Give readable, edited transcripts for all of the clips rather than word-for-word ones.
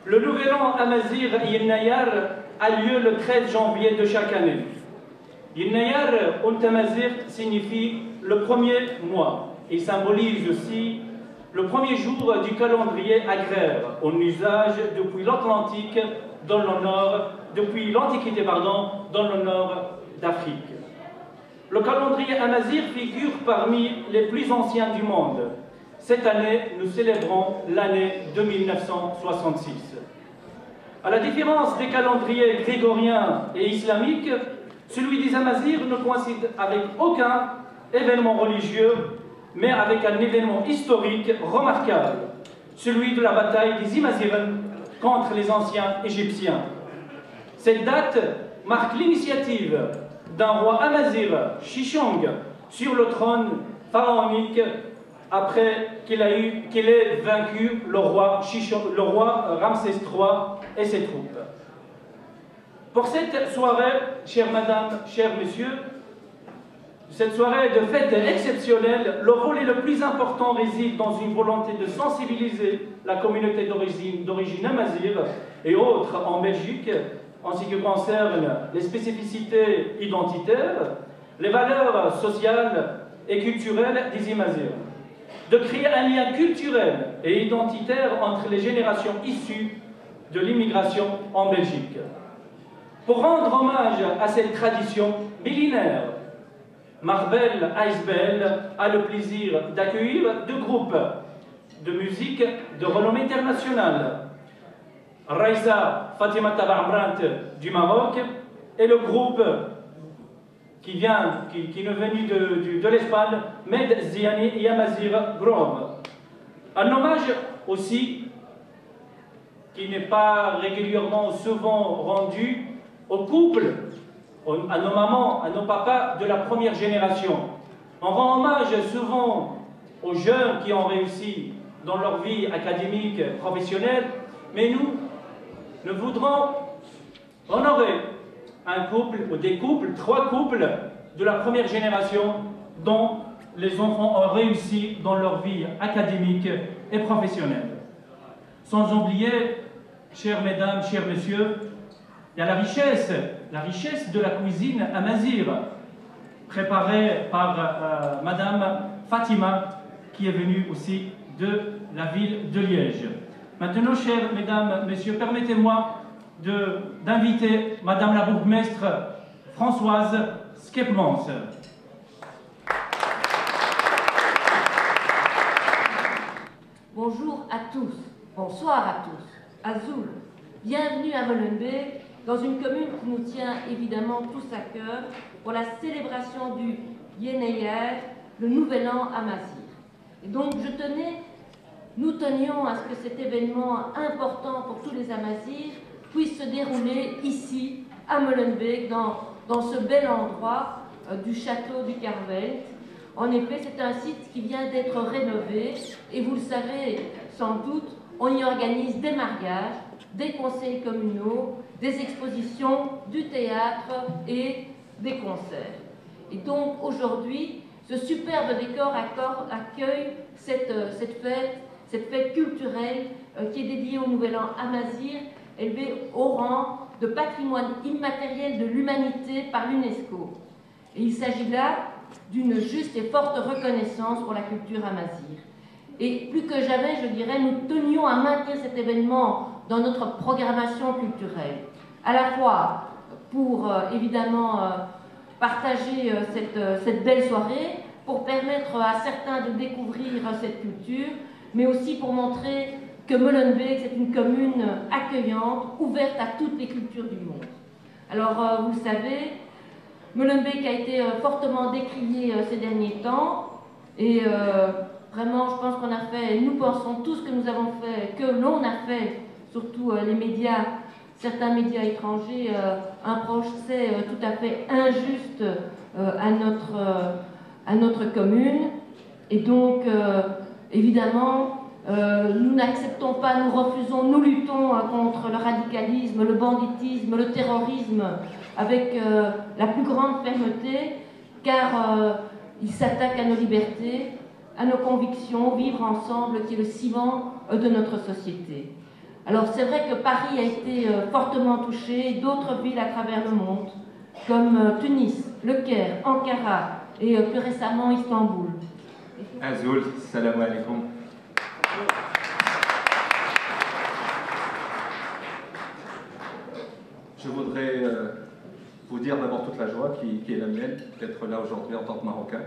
Le Nouvel An Amazigh Yennayar a lieu le 13 janvier de chaque année. Yennayar au Amazigh signifie le premier mois. Il symbolise aussi le premier jour du calendrier agraire, en usage depuis l'Atlantique dans le nord, depuis l'Antiquité, dans le nord d'Afrique. Le calendrier amazigh figure parmi les plus anciens du monde. Cette année, nous célébrons l'année de 1966. À la différence des calendriers grégoriens et islamiques, celui des Amazirs ne coïncide avec aucun événement religieux, mais avec un événement historique remarquable, celui de la bataille des Imaziren contre les anciens Égyptiens. Cette date marque l'initiative d'un roi Amazir, Shishong, sur le trône pharaonique après qu'il ait vaincu le roi Ramsès III et ses troupes. Pour cette soirée, chères madames, chers messieurs, cette soirée de fête exceptionnelle, le rôle le plus important réside dans une volonté de sensibiliser la communauté d'origine amazigh et autres en Belgique, en ce qui concerne les spécificités identitaires, les valeurs sociales et culturelles des Imazirs, de créer un lien culturel et identitaire entre les générations issues de l'immigration en Belgique. Pour rendre hommage à cette tradition millénaire, Marbel Icebel a le plaisir d'accueillir deux groupes de musique de renommée internationale. Raïsa Fatima Tabarmrant du Maroc et le groupe qui est venu de l'Espagne, Med Ziani Yamazir Grove. Un hommage aussi qui n'est pas régulièrement souvent rendu aux couples, à nos mamans, à nos papas de la première génération. On rend hommage souvent aux jeunes qui ont réussi dans leur vie académique, professionnelle, mais nous voudrons honorer un couple ou des couples, 3 couples de la première génération dont les enfants ont réussi dans leur vie académique et professionnelle. Sans oublier, chères mesdames, chers messieurs, il y a la richesse de la cuisine amazigh, préparée par Madame Fatima, qui est venue aussi de la ville de Liège. Maintenant, chères mesdames, messieurs, permettez-moi d'inviter Madame la bourgmestre Françoise Skepmans. Bonjour à tous, bonsoir à tous. Azul, bienvenue à Molenbeek, dans une commune qui nous tient évidemment tous à cœur pour la célébration du Yennayar, le Nouvel An Amazigh. Et donc nous tenions à ce que cet événement important pour tous les Amazirs puisse se dérouler ici, à Molenbeek, dans ce bel endroit du château du Carvelt. En effet, c'est un site qui vient d'être rénové et vous le savez sans doute, on y organise des mariages, des conseils communaux, des expositions, du théâtre et des concerts. Et donc aujourd'hui, ce superbe décor accueille cette fête culturelle qui est dédiée au Nouvel An Amazigh, élevée au rang de patrimoine immatériel de l'humanité par l'UNESCO. Et il s'agit là d'une juste et forte reconnaissance pour la culture amazigh. Et plus que jamais, je dirais, nous tenions à maintenir cet événement dans notre programmation culturelle. À la fois pour, évidemment, partager cette belle soirée, pour permettre à certains de découvrir cette culture, mais aussi pour montrer que Molenbeek, c'est une commune accueillante, ouverte à toutes les cultures du monde. Alors, vous le savez, Molenbeek a été fortement décrié ces derniers temps, et vraiment, je pense qu'on a fait, nous pensons tous que nous avons fait, que l'on a fait, surtout les médias, certains médias étrangers, un procès tout à fait injuste à notre commune. Et donc, évidemment, nous n'acceptons pas, nous refusons, nous luttons contre le radicalisme, le banditisme, le terrorisme avec la plus grande fermeté, car Il s'attaque à nos libertés, à nos convictions, vivre ensemble qui est le ciment de notre société. Alors c'est vrai que Paris a été fortement touché, d'autres villes à travers le monde, comme Tunis, Le Caire, Ankara et plus récemment Istanbul. Azul, salam alaikum. Je voudrais vous dire d'abord toute la joie qui est la mienne d'être là aujourd'hui en tant que Marocain,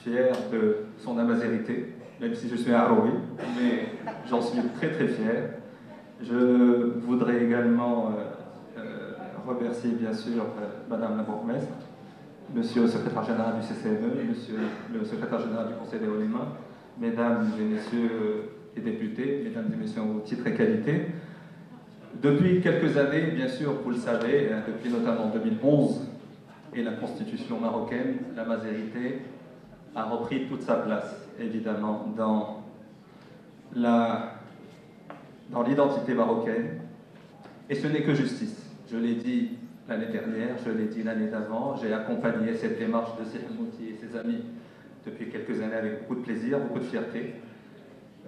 fier de son amazérité, même si je suis araoui, mais j'en suis très très fier. Je voudrais également remercier bien sûr Madame la bourgmestre, Monsieur le secrétaire général du CCME, Monsieur le secrétaire général du Conseil des Oulémas, Mesdames et Messieurs les députés, Mesdames et Messieurs au titre et qualité. Depuis quelques années, bien sûr, vous le savez, depuis notamment 2011 et la Constitution marocaine, la mazérité a repris toute sa place, évidemment, dans l'identité marocaine. Et ce n'est que justice. Je l'ai dit l'année dernière, je l'ai dit l'année d'avant, j'ai accompagné cette démarche de Seyhan Mouti et ses amis depuis quelques années avec beaucoup de plaisir, beaucoup de fierté,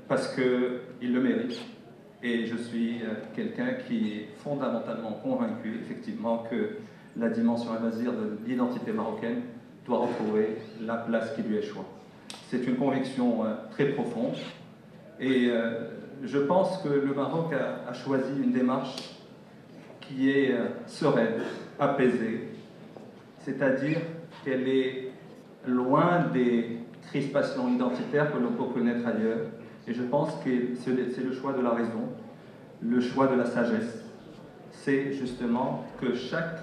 parce qu'ils le méritent. Et je suis quelqu'un qui est fondamentalement convaincu, effectivement, que la dimension amazigh de l'identité marocaine doit retrouver la place qui lui échoit. C'est une conviction très profonde. Et je pense que le Maroc a choisi une démarche qui est sereine, apaisée, c'est-à-dire qu'elle est loin des crispations identitaires que l'on peut connaître ailleurs. Et je pense que c'est le choix de la raison, le choix de la sagesse. C'est justement que chaque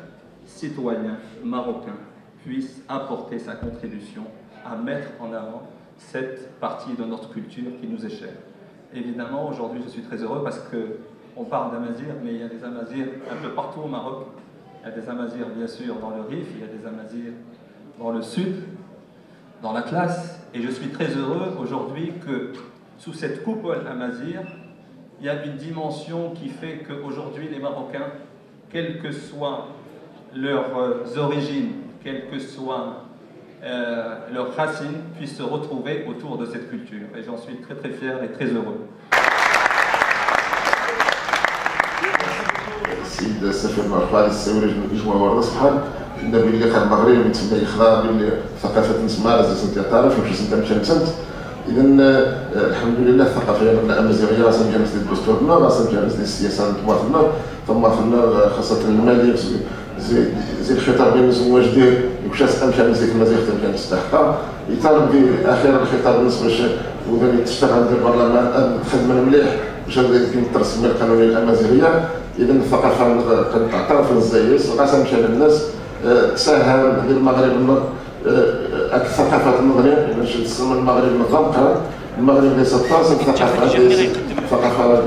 citoyen marocain puisse apporter sa contribution à mettre en avant cette partie de notre culture qui nous est chère. Évidemment, aujourd'hui, je suis très heureux parce qu'on parle d'Amazirs, mais il y a des Amazirs un peu partout au Maroc. Il y a des Amazirs, bien sûr, dans le Rif, il y a des Amazirs dans le sud, dans l'Atlas. Et je suis très heureux aujourd'hui que sous cette coupole amazigh, il y a une dimension qui fait qu'aujourd'hui les Marocains, quelles que soient leurs origines, quelles que soient leurs racines, puissent se retrouver autour de cette culture. Et j'en suis très très fier et très heureux. السيد السفير مرحبا السوري يجمع ورد صحاب النبي اللي كان المغرب يتسمى يخضع بين ثقافه نسمع لازم تعرف مش انت مش انت اذا الحمد لله الثقافه ديالنا الامازيغيه راسها مجانس ديال الدستور ديالنا راسها مجانس ديال السياسه ديالنا ثم فينا خاصه الماليه زي الخطاب بين الزواج ديال واش امشى مزيك المزيغ كان تستحقها يطالب باخيرا الخطاب بالنسبه باش وذلك تشتغل ديال البرلمان خدمه مليح باش يمكن الترسيم القانوني الامازيغيه. اذا الثقافه كتعترف الزايس وقاسم مشى للناس تساهم ديال المغرب الثقافات النظريه باش تسمى المغرب نظام المغرب ليس طاس الثقافه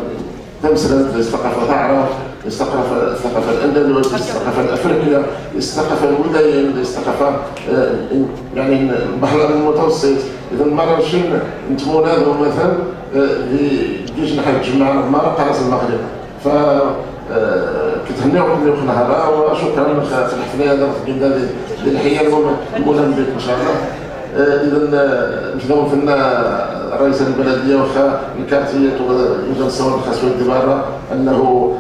تمثل الثقافه تعرف الثقافه الاندلسيه الثقافه الافريقيه الثقافه الولايه الثقافه يعني البحر المتوسط. اذا المغاربين نتمون هذا مثلا كيجي نحب تجمع مع راس المغرب ف كتهنيوكم اللي نهارا وشكرا في الحفله هذا ديال الحياه المولمبيك ان شاء الله. اذا نخدموا فينا رئيس البلديه واخا الكارتيه يوجد صور خاص بالدباره انه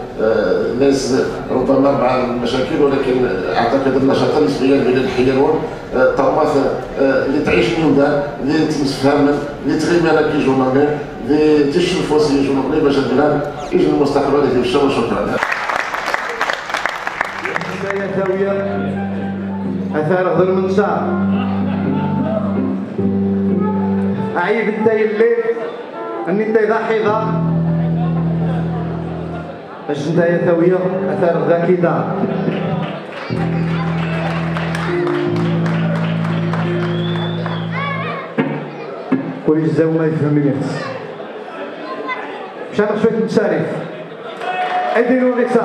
ليس ربما مع المشاكل ولكن اعتقد النشاط النسبيه ديال الحيوان طماث اللي تعيش نيودا اللي تمسفهم اللي تغيب على كي جورنالي اللي تشوف وسي جورنالي باش البلاد يجي المستقبل ديال الشغل. شكرا. بداية ثاوية أثار غدر من شهر أعيب التاي الليل أني التاي ذا حيضة باش نتايا ثاوية أثار غدا كيدا ويجزاو ما يفهمنيش مشان شوية مشارف أديروا لك